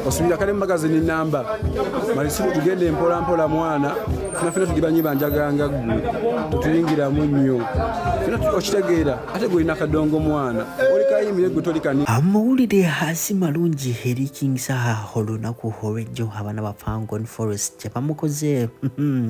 Osubira kale magazine namba Malisuulu tugende mpola mpola mwana fina tugibanyi banjaganga gwe tutuyingira mu nnyo fina okitegeera ate gwe nakadongo mwana oli kayimire gwe toli kani amawulire hasi malungi eri King Saha olunaku olw'ejjo abaana ba Fangon Forest kye bamukoze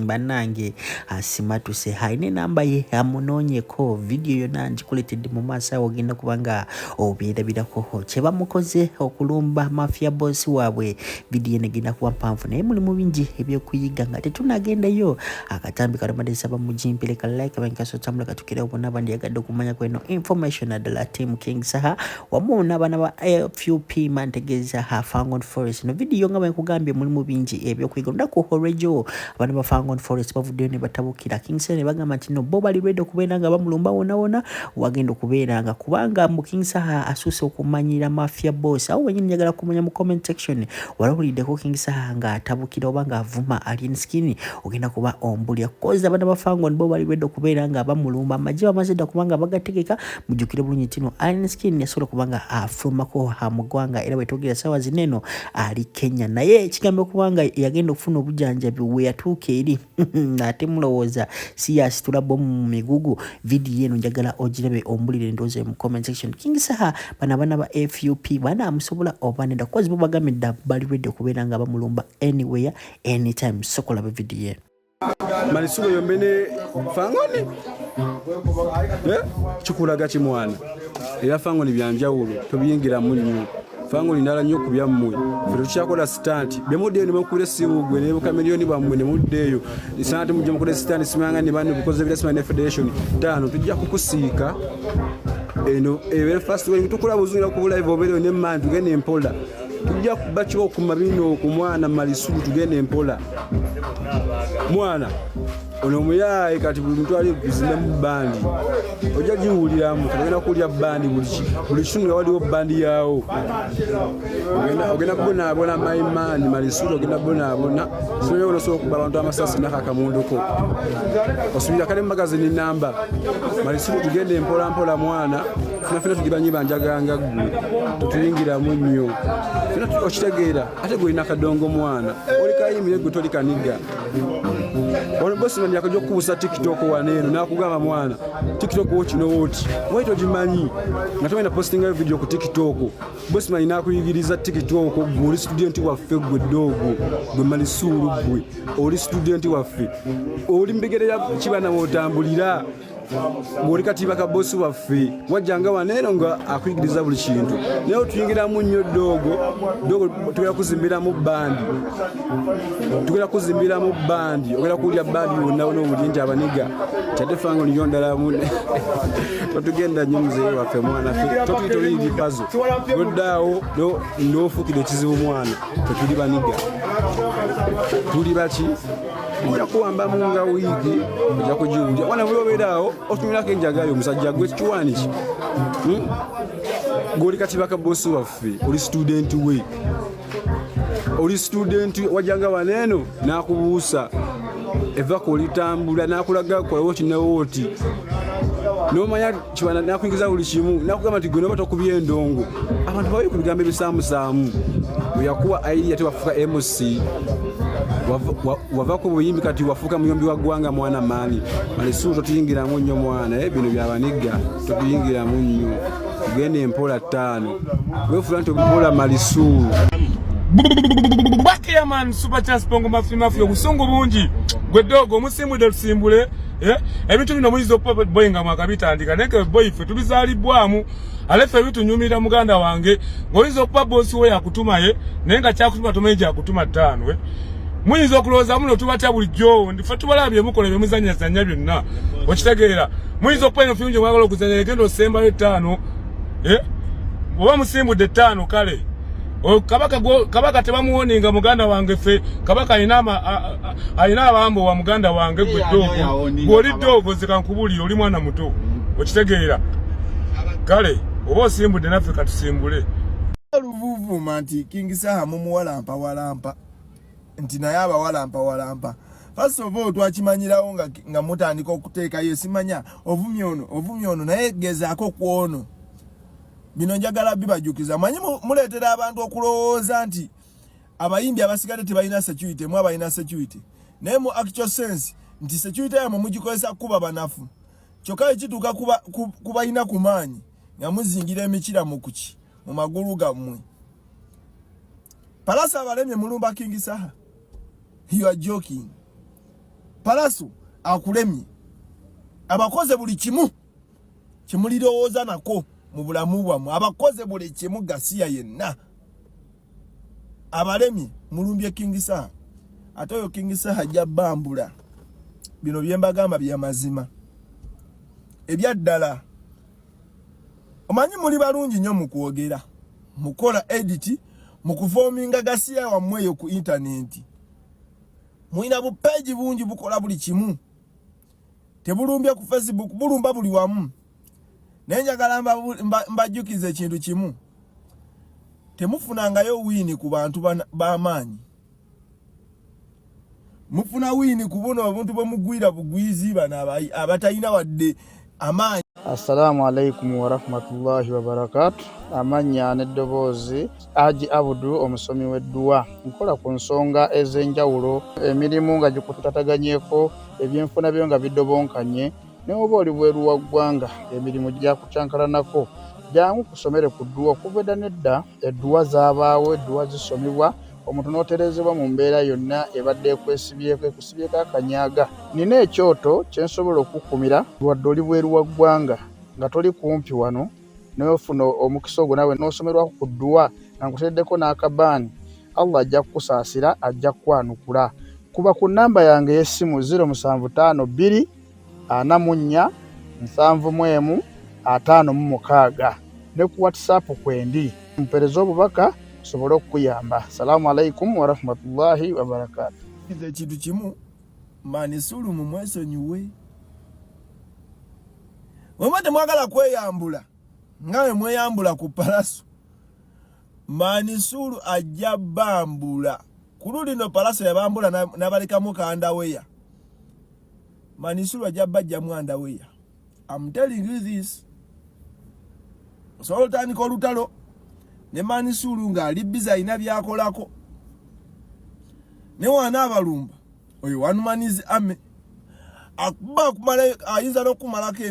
bannange asimatuse haine namba ye amunoonyeko video yonna ngikuletedde mu maaso awo ogenda kubanga obyerabirako kye bamukoze okulumba mafia boss waabwe video negenda kuba mpanvu naye mulimu bingi ebyokuyiga nga tetunagendayo akatambi kalamadesa bamujimpireka like abankasotambula katukirawo bonna abandi yagadde okumanya kweno information adala team King Saha wamu n'abaana ba FUP mantegeza ha Fangon Forest no video nga bwekugambye mulimu bingi ebyokuyiga olunaku olw'ejjo abaana ba Fangon Forest bavuddeyo ne batabukira King Saha ne bagamba nti no bo bali ready okubeera nga bamulumba wona wagenda okubeera nga kubanga mu King Saha asuuse okumanyira mafia boss awo wenyini njagala kumanya mu comment section walawuliddeko King Saha nga atabukira oba nga avuma alien skin ogenda kuba ombulya koza abana ba Fangon bo bali ready okubeera nga bamulumba amagye bamaze dda kubanga bagategeka mujjukire bulungi tino alien skin yasobola kubanga afulumako ha mugwanga era wetogera sawa zineno ali Kenya naye ekigambo kubanga yagenda okufuna obujjanjabi we yatuuka eri ate mulowooza si yasitula bomu mu migugu video eno njagala ogirabe ombulire ndooze mu comment section King Saha bana ba FUP bana amusobola obanenda kozi bo bagamidde bali ready okubeera nga bamulumba anywhere anytime sokola ba video Malisuulu yombene Fangoni chikulaga kimwana era Fangoni byanjawulo tobiyingira mu nnyo Fangoni ndala nnyo ku byammwe fero kyakola stand bemudde ne mukule siwugwe ne bukamiliyoni bamwe ne muddeyo isante mujje mukule stand simanga ne banu because of the federation tano tujja kukusiika eno ebe first way tukula buzunira ku live obero ne man tugende empola tujja kubacho ku mabino ku mwana Malisuulu tugende empola mwana ono muyaye kati muntu ali kuzina mu bandi ojja jiwulira mu tugenda kulya bandi buli kitundu waliwo bandi yawo ogenda kubona maimani Malisuulu ogenda kubona soyo oloso kuba abantu amasasi nakakamunduko osubira kale magazine namba Malisuulu tugende empola mpola mwana fina tugibanyi banjaganga gwe tutuyingira mu nnyo fina okitegeera ate gwe nakadongo mwana oli kayimire gwe toli kaniga ono bosi manya ko kubusa TikTok waneno nakugamba mwana TikTok wochino woti waito jimanyi natomena posting a video ku TikTok bosi manya nakuyigiriza TikTok gwe student waffe gwe dogo gwe Malisuulu gwe oli student waffe oli mbegere ya kibana wotambulira ngori katiba ka boss waffe wajjanga waneno nga akuyigiriza buli kintu nayo tuyingira mu nnyo dogo tugera kuzimbira mu bandi ogera kulya bandi wonna obulinja abaniga tadefango niyondala mune tugenda nyumuze waffe mwana ffe totuli bazo godawo no fukide kizibu mwana tuli baniga tuli bachi ujja kuwamba munga wiki ujja kujiwulya wana bwoberawo otumilako enjagayo musajja gwe kiwani ki goli katibaka bosi waffe oli student we oli student wajanga waneno nakubuusa evako olitambula nakulaga kola kinawoti nomanya kiwana nakuyingiza buli kimu nakugamba nti gwe noba tokubya endongo abantu bawe ku bigambo ebisaamusaamu oyakuwa ayi ate wafuka MC wavako buyimbi kati wafuka muyombi wa gwanga mwana mani Malisuulu totuyingira mu nnyo mwana bino byabaniga totuyingira mu nnyo tugende empola 5 wefula nti ompola Malisuulu Bakia man super chance pongo mafia obusongo bungi gwe dogo omusimu de lusimbule ebintu bino muyizo pop boy nga mwakabitandika neke boy fe tubizalibwamu alefe ebitu nyumira muganda wange ngoyizo pop boss we yakutumaye nenga kyakutuma tomeja akutuma 5 muyizo kuloza muno tubata bulijjo ndife tubalabye mukolebe muzanya zanya byonna okitegeera muyizo pop enfinjo mwagala okuzanya gendo semba 5 oba musimbu de 5 kale kabaka tebamuwoninga muganda wange fe kabaka ayina abambo wa muganda wange gwe dogo goli dogo zikankubuli oli mwana muto okitegeera kale oba osimbudde naffe katusimbule luvuvuma nti King Saha mumuwalampa nti naye abawalampa first of all twakimanyirawo nga mutandika okuteeka yesimanya ovumya ono naye gezaako kwono bino njagala bibajukiza manyi muletera abantu okulowooza nti abayimbi abasigadde tebalina security mwa balina security naye mu actual sense nti security yamwe mugikozesa kuba banafu kyokka ekituuka kubalina ku maanyi nga muzingira emikira mu kuki mu magulu gammwe. Palaso abalemye mulumba King Saha. You are joking. Palaso akulemye abakoze buli kimu kimulirowooza nako mu bulamu bwammwe abakoze buli kimu gasiya yenna abalemye mulumbye King Saha. Ate oyo King Saha ajja bambula bino byembagamba bya mazima ebyaddala. Omanyi muli balungi nnyo mu kwogera mukola edit mukuforminga gasiya wammwe eyo ku internet muina bu page bungi bukola buli kimu tebulumbya ku Facebook bulumba buli wamu. Naye njagala mbajukize ekintu kimu temufunangayo wini ku bantu b'amaanyi mufuna wini kubona abantu bamugwira bugwizi bana abatayina wadde amaanyi. Assalamu alaikum wa rahmatullahi wa barakatuh. Amanya n'eddoboozi Haji Abudu omusomi w'edduwa nkola ku nsonga ez'enjawulo emirimu nga gikutataganyeko ebyenfuna byo nga bidobonkanye ne oba oli bweru wa ggwanga emirimu gya kucankalanako jangu kusomere ku dduwa okuva edda nedda edduwa zaabaawo edduwa zisomibwa omuntu n'oterezebwa mu mbeera yonna ebadde ekusibyeko akanyaga. Nina ekyoto kye nsobola okukumira wadde oli bweru wa ggwanga nga toli kumpi wano n'ofuna omukisa ogwo nawe n'osomerwako ku dduwa nga nkuteddeko n'akabaani Allah ajja kukusaasira ajja kukwanukula. Kuba ku nnamba yange y'essimu 075 2 44 751 ne ku WhatsApp kwendi mpereza obubaka sobolo okuyamba. Assalamu alaikum wa rahmatullahi wa barakatuh. Ekintu kimu Manisulu mu mwesonyiwe wamate mwagala kweyambula ngawe mweyambula ku Palaso Manisulu ajja bambula kululi no Palaso yabambula nabaleka mukanda weya Manisulu ajja bajja mwanda weya. I'm telling you this. Sultan ko lutalo ne Manisulu nga ali biza ina byakolako ne wana abalumba oyo one man is ame akuba kumala ayinza n'okumalako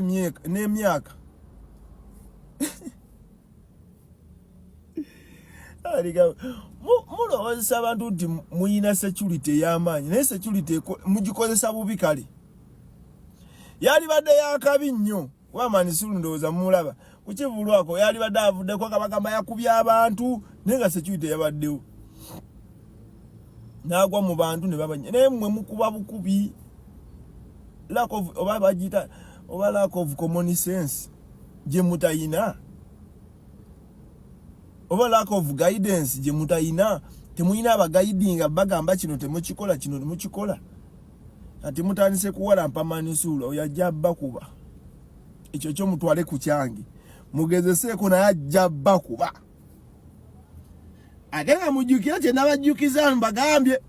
n'emyaka mulowozesa abantu nti muyina security y'amaanyi naye security mugikozesa bubi kale yali badde yakabi nnyo wa Manisulu ndowooza mulaba kukivulwako yali badde avuddeko kabagamba yakubya abantu naye nga security yabaddewo n'agwa mu bantu ne babanya naye mmwe mukuba bukubi lack of oba bagita oba lack of common sense gye mutayina oba lack of guidance gye mutayina temuyina abaguidinga bagamba kino temukikola kino temukikola ati mutandise kuwalampa Manisulu oyo ajja bakuba ekyo kyo mutwale ku kyange mugezeseeko naye ajja bakuba ate nga mujjukira kye nabajjukiza mbagambye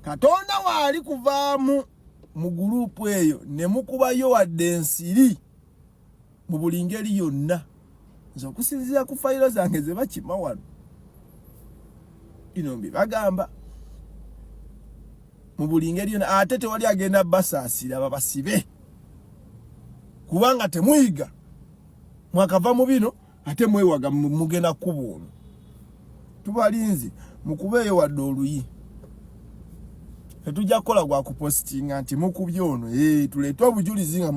Katonda waali kuvaamu mu gurupu eyo ne mukubayo wadde ensiri mu buli ngeri yonna nze okusinziira ku fayiro zange ze bakima wano bino mbibagamba mu buli ngeri yonna ate tewali agenda basaasira babasibe kubanga temuyiga mwakava mu bino ate mwewaga mugenda kubuuno tubalinzi mukubeeyo wadde oluyi tetujja kukola gwa kupostinga nti mukubye ono tuleete obujulizi nga